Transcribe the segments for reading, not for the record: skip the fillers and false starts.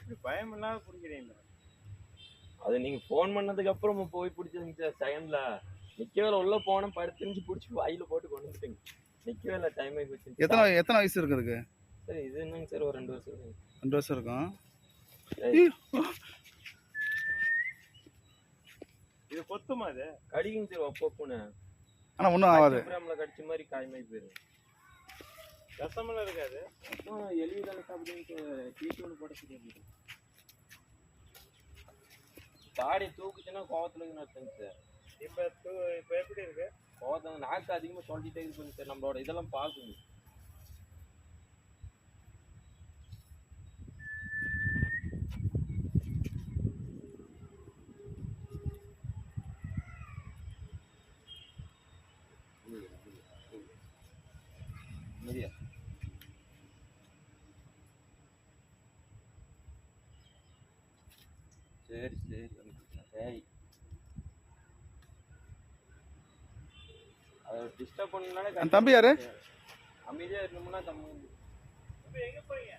எப்படி பயம் இல்லாம பிடிக்கிறீங்களா? அது நீங்க போன் பண்ணதுக்கு அப்புறம் போய் பிடிச்சதுங்க சார். செகண்ட்ல நிக்கவே உள்ள போன படுத்துஞ்சு பிடிச்சி வாயில போட்டு கொண்டு வந்துட்டீங்க. நிக்கவே இல்லை, டைம் ஆகி போச்சு. எத்தனை வயசு இருக்குதுக்கு சார்? இது என்னங்க சார், ஒரு 2 வருஷம் இருக்கு. 2 வருஷம் இருக்கும். இது கொத்துமா? அது கடிக்குங்க சார் ஒப்பொப்புன்னு. ஆனா ஒன்றும் ஆகாது. நம்மள கடிச்ச மாதிரி காயமாயி போயிடும். விஷமெல்லாம் இருக்காது. எலிதான சாப்பிட்டு டீட்டு ஒன்று போட சொல்லி தாடி தூக்குச்சுன்னா கோவத்துல இருக்குன்னு அர்த்தங்க சார். இப்போ எப்படி இருக்கு? கோவத்தை நாக்கு அதிகமாக சொல்லிட்டே இருக்குங்க சார். நம்மளோட இதெல்லாம் பார்க்குங்க. சரி சரி சரி. அதை டிஸ்டர்ப் பண்ணனால தம்பி யாரு? அமைதியா இருக்கணும்னா தம்பி எங்க போறீங்க?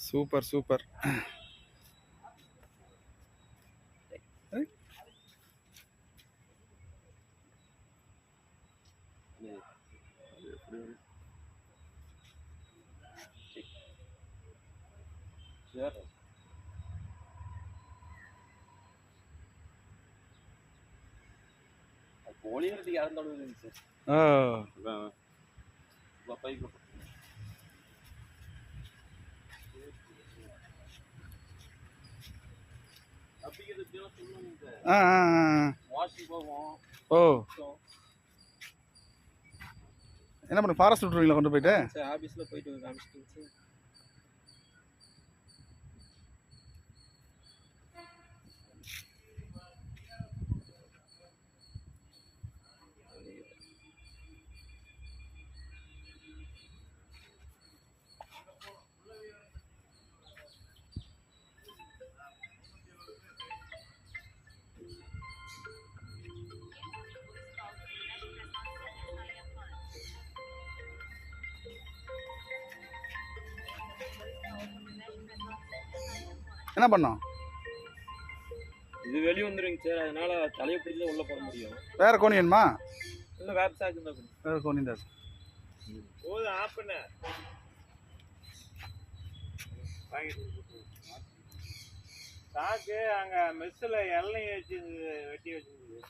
Super super. ஒளியறதுக்கு யாரும் தொடங்குதுங்க சார். என்ன பண்ண ஃபாரஸ்ட் விட்டுருவீங்களா கொண்டு போயிட்டு? ஆபீஸ்ல போயிட்டு காமிச்சிட்டு சார். என்ன பண்ணோம்? இது வெளியே வந்துருங்க சார். அதனால தலையை பிடிச்சி உள்ள போட முடியும். வேற கோணி வேணுமா? இல்லை வேற சாக்கு தான். வேற கோணி தான். போதும் ஆஃப் பண்ண. சாக்கு அங்கே மெஸ்ஸில் எல்லையும் வச்சு வெட்டி வச்சுருக்குது.